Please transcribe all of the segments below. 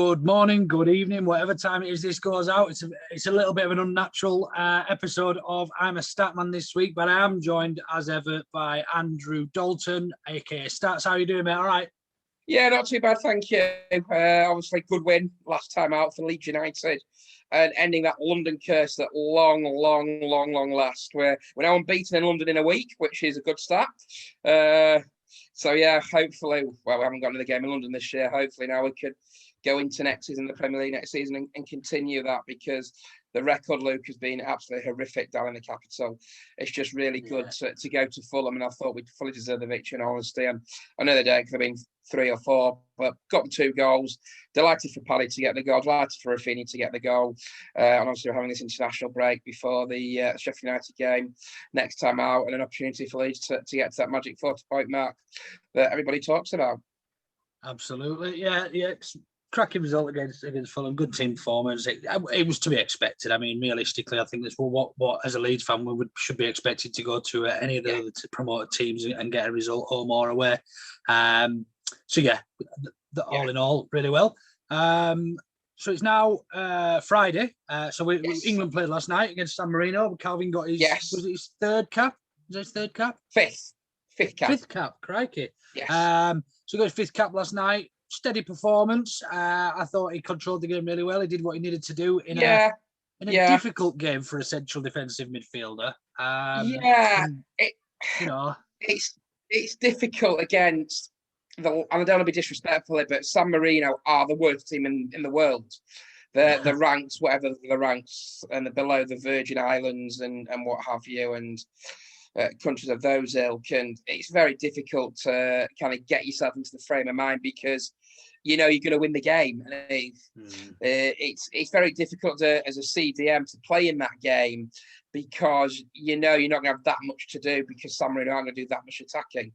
Good morning, good evening, whatever time it is this goes out. It's a little bit of an unnatural episode of I'm a Statman this week, but I am joined as ever by Andrew Dalton, aka Stats. How are you doing, mate? All right? Yeah, not too bad, thank you. Obviously, good win last time out for Leeds United, and ending that London curse that long last. We're now unbeaten in London in a week, which is a good start. So yeah, hopefully, well, we haven't got another game in London this year. Hopefully now we could go into next season, the Premier League next season, and continue that, because the record, Luke, has been absolutely horrific down in the capital. It's just really good to go to Fulham, and I thought we'd fully deserve the victory, in honesty. And I know the day could have been 3 or 4, but got the 2 goals. Delighted for Paddy to get the goal, delighted for Rafinha to get the goal. And obviously we're having this international break before the Sheffield United game next time out, and an opportunity for Leeds to get to that magic 40-point mark that everybody talks about. Absolutely, yeah. Cracking result against Fulham. Good team performance. It was to be expected. I mean, realistically, I think that's what as a Leeds fan should be expected to go to any of the other promoted teams and get a result home or away. So yeah, all in all, really well. So it's now Friday. England played last night against San Marino. Kalvin got his was it his third cap? Was it his third cap? Fifth cap. Fifth cap. Crikey. Yes. So he got his 5th cap last night. Steady performance. I thought he controlled the game really well. He did what he needed to do in a difficult game for a central defensive midfielder. It's difficult against and I don't want to be disrespectful, but San Marino are the worst team in the world. The ranks, whatever the ranks, and they're below the Virgin Islands and what have you, and countries of those ilk. And it's very difficult to kind of get yourself into the frame of mind, because you know you're going to win the game. It's very difficult as a CDM to play in that game, because you know you're not going to have that much to do, because San Marino aren't going to do that much attacking.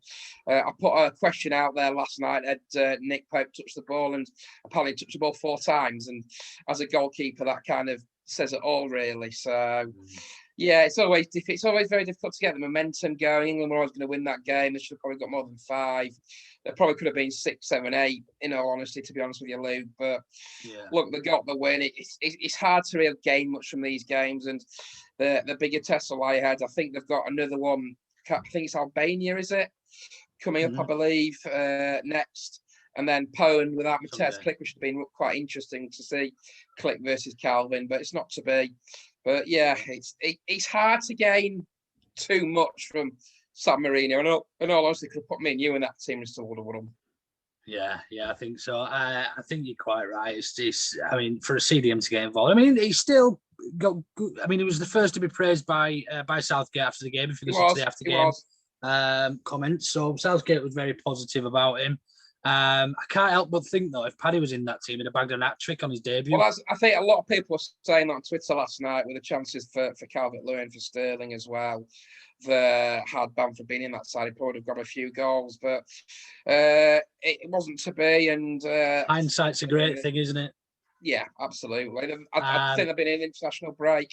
I put a question out there last night. Had Nick Pope touched the ball, and apparently touched the ball 4 times. And as a goalkeeper, that kind of says it all, really. So yeah, it's always very difficult to get the momentum going. England were always going to win that game. They should have probably got more than 5. There probably could have been 6, 7, 8, in all honesty, to be honest with you, Luke. But look, they got the win. It's hard to really gain much from these games. And the bigger tests are lie ahead. I think they've got another one. I think it's Albania, is it? Coming up, I believe, next. And then Poland without Matez Klich, which has been quite interesting to see. Klich versus Kalvin, but it's not to be. But yeah, it's hard to gain too much from San Marino. And all honesty, could have put me and you in that team and still would have won them. Yeah, I think so. I think you're quite right. I mean, for a CDM to get involved, I mean, he's still got good. I mean, he was the first to be praised by Southgate after the game. If you listen to the after game comments, so Southgate was very positive about him. I can't help but think, though, if Paddy was in that team, he'd have bagged an hat-trick on his debut. Well, I think a lot of people were saying that on Twitter last night, with the chances for Calvert-Lewin, for Sterling as well. Had Bamford been in that side, he probably would have got a few goals, but it wasn't to be. And hindsight's a great thing, isn't it? Yeah, absolutely. I think they've been in an international break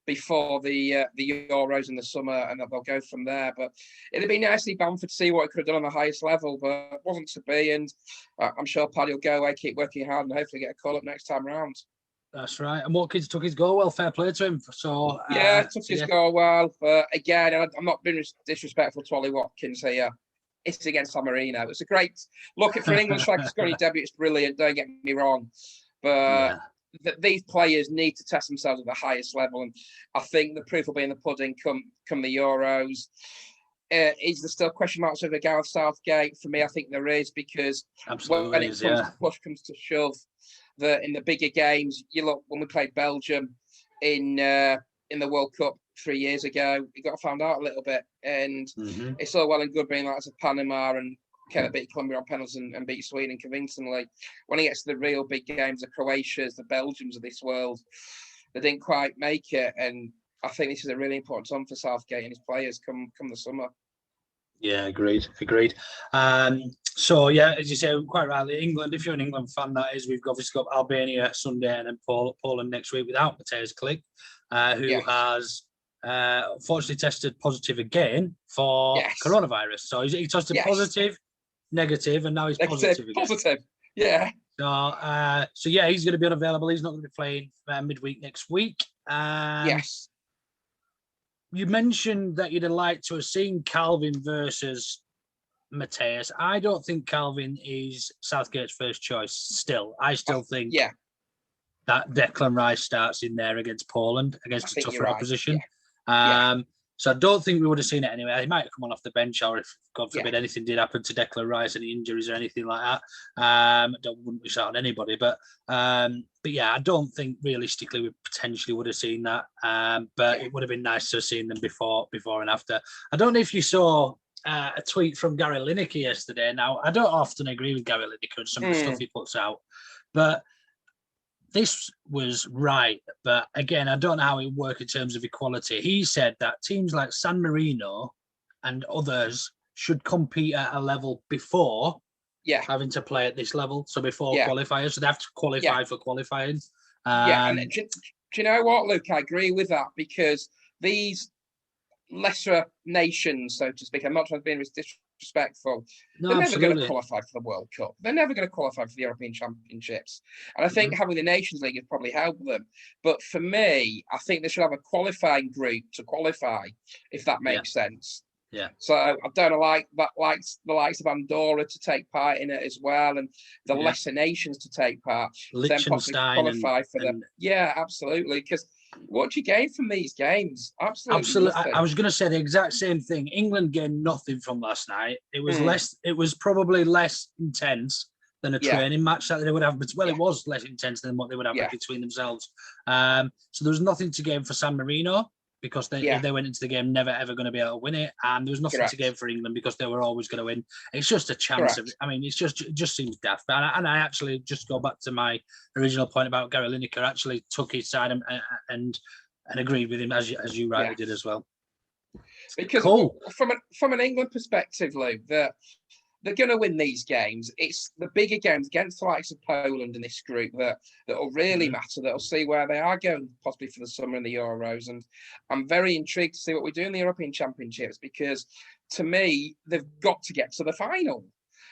before the Euros in the summer, and they'll go from there. But it'd be nice to see Bamford, to see what he could have done on the highest level, but it wasn't to be. And I'm sure Paddy will go away, keep working hard, and hopefully get a call up next time round. That's right. And Watkins took his goal well. Fair play to him. So took his goal well. But again, I'm not being disrespectful to Ollie Watkins here. It's against San Marino. It's a great look for an English striker scoring debut. It's brilliant. Don't get me wrong, but these players need to test themselves at the highest level, and I think the proof will be in the pudding come the Euros. Is there still question marks over Gareth Southgate? For me, I think there is, because when push comes to shove, in the bigger games, you look when we played Belgium in the World Cup 3 years ago, we got found out a little bit, and it's all well and good being like as a Panama and kind of beat Colombia on penalties and beat Sweden convincingly. When it gets to the real big games, the Croatias, the Belgiums of this world, they didn't quite make it. And I think this is a really important time for Southgate and his players come the summer. Yeah, agreed. So yeah, as you say, quite rightly, England. If you're an England fan, that is, we've obviously got Albania Sunday and then Poland next week without Matej Klich, who has unfortunately tested positive again for coronavirus. So he tested positive, negative, and now he's positive again. Yeah. So yeah, he's going to be unavailable. He's not going to be playing midweek next week. Yes. You mentioned that you'd have liked to have seen Kalvin versus Mateus. I don't think Kalvin is Southgate's first choice still. I still think that Declan Rice starts in there against Poland, against a tougher opposition. So I don't think we would have seen it anyway. He might have come on off the bench, or if, God forbid, anything did happen to Declan Rice, any injuries or anything like that. Wouldn't wish that on anybody. But yeah, I don't think realistically we potentially would have seen that. But it would have been nice to have seen them before and after. I don't know if you saw a tweet from Gary Lineker yesterday. Now, I don't often agree with Gary Lineker and some of the stuff he puts out, but this was right. But again, I don't know how it works in terms of equality. He said that teams like San Marino and others should compete at a level before having to play at this level. So before qualifiers, so they have to qualify for qualifying. And do you know what, Luke? I agree with that, because these lesser nations, so to speak, I'm not trying to be disrespectful. They're never going to qualify for the World Cup. They're never going to qualify for the European Championships. And I think having the Nations League has probably helped them. But for me, I think they should have a qualifying group to qualify, if that makes sense. Yeah. So I don't like the likes of Andorra to take part in it as well, and the lesser nations to take part. Then possibly qualify for them. Yeah, absolutely. Because what do you gain from these games? Absolutely. I was going to say the exact same thing. England gained nothing from last night. It was less. It was probably less intense than a training match that they would have. But it was less intense than what they would have between themselves. So there was nothing to gain for San Marino, because if they went into the game never ever going to be able to win it, and there was nothing to gain for England because they were always going to win. It's just a chance of. I mean, it just seems daft. And I actually just go back to my original point about Gary Lineker. Actually took his side and agreed with him, as you rightly did as well. Because from an England perspective, Luke, that they're going to win these games. It's the bigger games against the likes of Poland in this group that will really matter, that will see where they are going possibly for the summer in the Euros. And I'm very intrigued to see what we do in the European Championships, because to me, they've got to get to the final,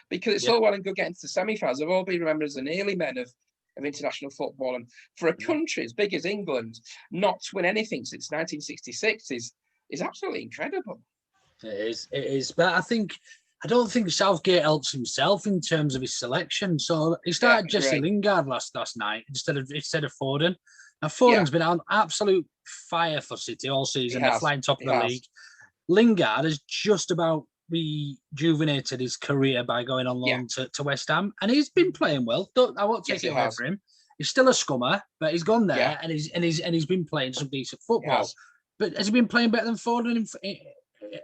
because it's all well and good getting to the semi-finals. They've all been remembered as the early men of international football. And for a country as big as England, not to win anything since 1966 is absolutely incredible. It is. But I don't think Southgate helps himself in terms of his selection. So he started Jesse Lingard last night instead of Foden. Now Foden's been on absolute fire for City all season. They're flying top of the league. Lingard has just about rejuvenated his career by going on loan to West Ham, and he's been playing well. I won't take it away from him. He's still a scummer, but he's gone there and he's been playing some decent football. But has he been playing better than Foden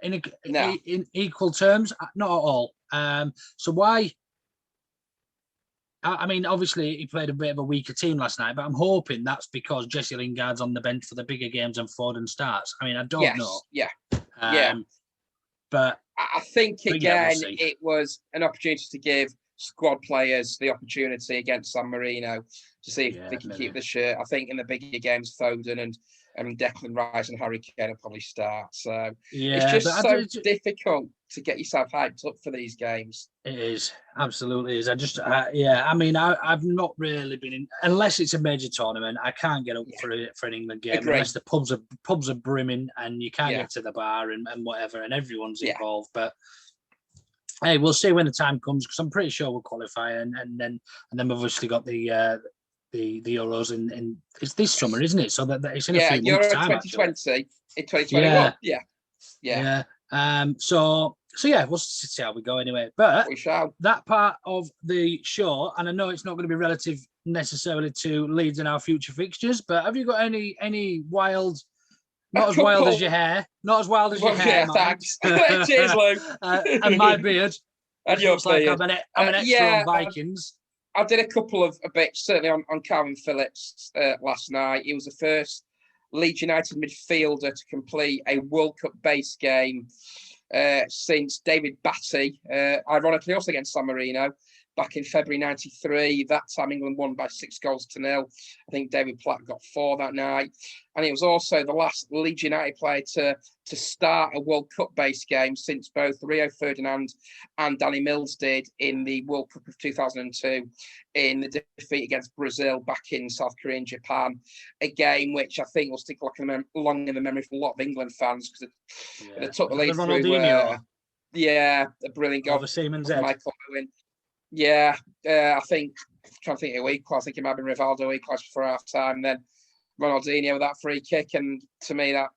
in equal terms? Not at all. So why? I mean, obviously he played a bit of a weaker team last night, but I'm hoping that's because Jesse Lingard's on the bench for the bigger games and Foden starts. I mean, I don't know. But I think it was an opportunity to give squad players the opportunity against San Marino to see if they can keep the shirt. I think in the bigger games, Foden and Declan Rice and Harry Kane will probably start. So it's just so difficult to get yourself hyped up for these games. It is, absolutely is. I mean, I've not really been in, unless it's a major tournament. I can't get up for an England game unless the pubs are brimming and you can't get to the bar and whatever, and everyone's involved. But hey, we'll see when the time comes, because I'm pretty sure we'll qualify, and then we've obviously got the Euros in it's this summer, isn't it? So that it's in a few months' time. 2020 in 2021. So we'll see how we go anyway. But we shall. That part of the show, and I know it's not going to be relative necessarily to Leeds and our future fixtures, but have you got any wild? Not as wild as your hair. Not as wild as your hair. Thanks. Cheers, Lou. And my beard. And your beard. Like I'm an extra on Vikings. I did a couple of bits, certainly on Calvin Phillips last night. He was the first Leeds United midfielder to complete a World Cup base game since David Batty, ironically also against San Marino, back in February '93. That time England won by 6-0. I think David Platt got 4 that night. And he was also the last Leeds United player to start a World Cup-based game since both Rio Ferdinand and Danny Mills did in the World Cup of 2002 in the defeat against Brazil back in South Korea and Japan. A game which I think will stick long in the memory for a lot of England fans because it took the lead through. A brilliant goal. Michael Owen. Yeah, I think, I'm trying to think who equalised. I think it might have been Rivaldo equalised for half time. Then Ronaldinho with that free kick. And to me, that,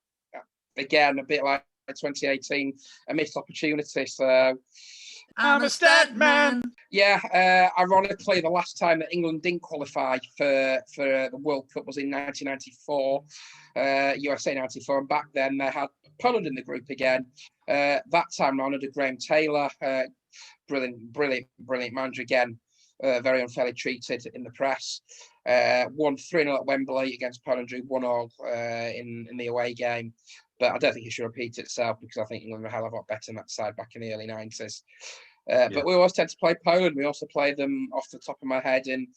again, a bit like 2018, a missed opportunity. So I'm a statman. Yeah, ironically, the last time that England didn't qualify for the World Cup was in 1994, USA 94. And back then, they had Poland in the group again. That time round under Graham Taylor. Brilliant manager again. Very unfairly treated in the press. Won 3-0 at Wembley against Poland, drew 1-1 in the away game. But I don't think it should repeat itself because I think England were a hell of a lot better than that side back in the early 90s. But we always tend to play Poland. We also play them off the top of my head in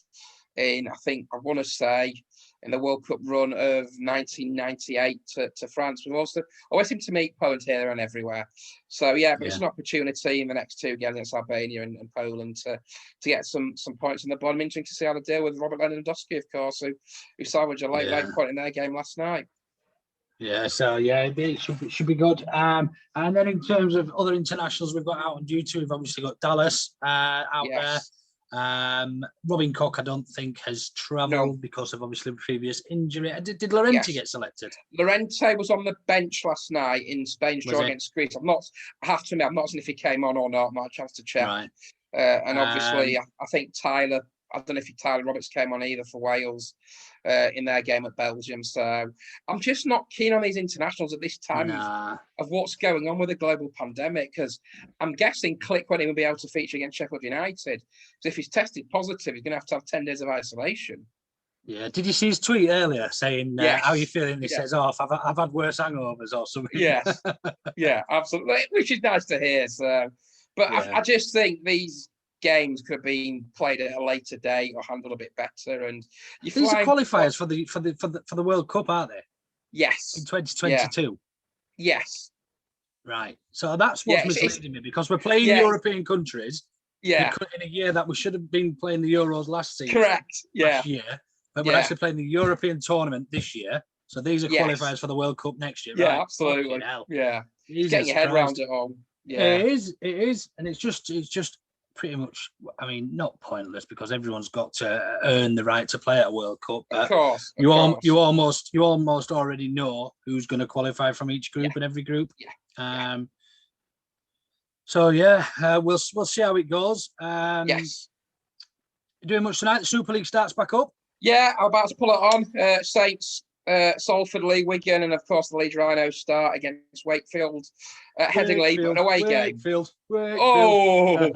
I think I want to say in the World Cup run of 1998 to France. We also always seem to meet Poland here and everywhere. So it's an opportunity in the next 2 games against Albania and Poland to get some points on the board. I'm interested to see how they deal with Robert Lewandowski, of course, who salvaged a late point in their game last night. Yeah, so it should be good. And then in terms of other internationals we've got out on duty, we've obviously got Dallas out there. Robin Koch, I don't think has travelled because of obviously previous injury. Did Llorente get selected? Llorente was on the bench last night in Spain's draw against Greece. I have to admit, I've not seen if he came on or not. Not a chance to check. Right. And obviously, I think Tyler. I don't know if Tyler Roberts came on either for Wales in their game at Belgium. So I'm just not keen on these internationals at this time of what's going on with the global pandemic, because I'm guessing Klich won't even be able to feature against Sheffield United. Because if he's tested positive, he's going to have 10 days of isolation. Yeah. Did you see his tweet earlier saying, how are you feeling? He says, I've had worse hangovers or something. Yes. Yeah, absolutely. Which is nice to hear. So, but I just think these games could have been played at a later date or handled a bit better. And these are qualifiers for the World Cup, aren't they? Yes. In 2022. Yeah. Yes. Right. So that's what's misleading me, because we're playing European countries. Yeah. In a year that we should have been playing the Euros last season. Correct. Yeah. Last year, but we're actually playing the European tournament this year. So these are qualifiers for the World Cup next year. Yeah, right? absolutely. Yeah. Jesus getting your head Christ. around it all. Yeah. It is, and it's just pretty much, I mean, not pointless, because everyone's got to earn the right to play at a World Cup. Of course. You almost already know who's going to qualify from each group and every group. Yeah. So we'll see how it goes. Yes. You doing much tonight? The Super League starts back up. Yeah, I'm about to pull it on. Saints, Salford, Lee, Wigan, and of course the Leeds Rhinos start against Wakefield at Headingley, but an away game. Wakefield. Oh,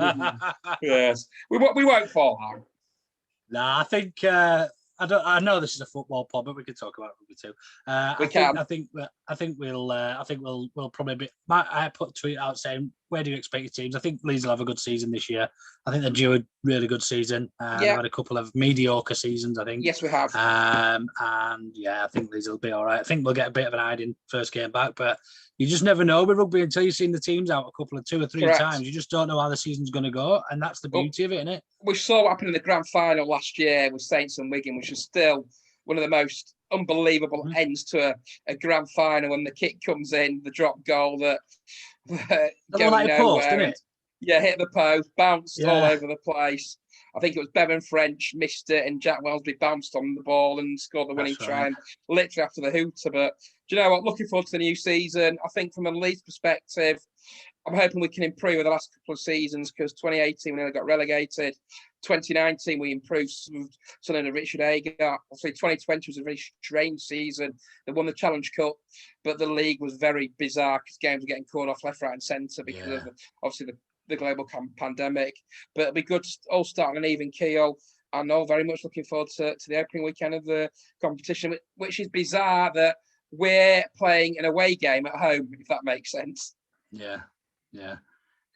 yes. We won't fall on. Nah, I think I know this is a football pod, but we can talk about rugby too. I think we'll probably be. I put a tweet out saying, "Where do you expect your teams?" I think Leeds will have a good season this year. I think they're due a really good season. They've had a couple of mediocre seasons, I think. Yes, we have. And I think Leeds will be all right. I think we'll get a bit of an hiding first game back, but you just never know with rugby until you've seen the teams out a couple of 2 or 3 times. You just don't know how the season's going to go, and that's the beauty of it, isn't it? We saw what happened in the grand final last year with Saints and Wigan, which is still one of the most unbelievable ends to a grand final, when the kick comes in, the drop goal that going nowhere. Didn't it? Yeah, hit the post, bounced all over the place. I think it was Bevan French missed it, and Jack Wellsby bounced on the ball and scored the winning try, and literally after the hooter. But do you know what? Looking forward to the new season. I think from a Leeds perspective, I'm hoping we can improve with the last couple of seasons, because 2018 we nearly got relegated. 2019 we improved something to Richard Agar. Obviously 2020 was a very strange season. They won the Challenge Cup, but the league was very bizarre because games were getting called off left, right, and centre because of obviously the global pandemic. But it'll be good to all start on an even keel. I know, very much looking forward to the opening weekend of the competition, which is bizarre that we're playing an away game at home, if that makes sense. Yeah.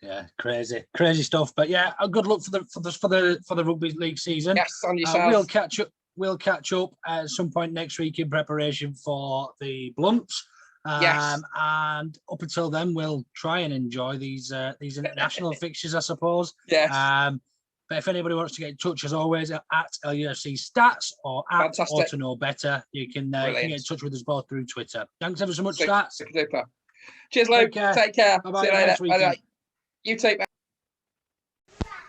Yeah, crazy stuff. But yeah, good luck for the rugby league season. Yes, on yourself. We'll catch up at some point next week in preparation for the Blunts. Yes. And up until then, we'll try and enjoy these international fixtures, I suppose. Yes. But if anybody wants to get in touch, as always, at LUFC Stats or at Orta Know Better, you can get in touch with us both through Twitter. Thanks ever so much, Stats. Super. Cheers, Luke. Take care. Bye-bye. See you later. Bye-bye. You take that.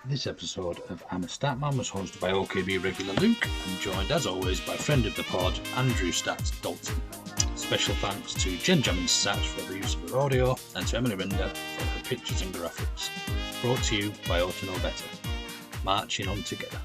This episode of I'm a Statman was hosted by OKB regular Luke and joined, as always, by friend of the pod, Andrew Stats Dalton. Special thanks to Jen Jamin Stats for the use of her audio and to Emily Rinder for her pictures and graphics. Brought to you by Orta Know Better. Marching on together.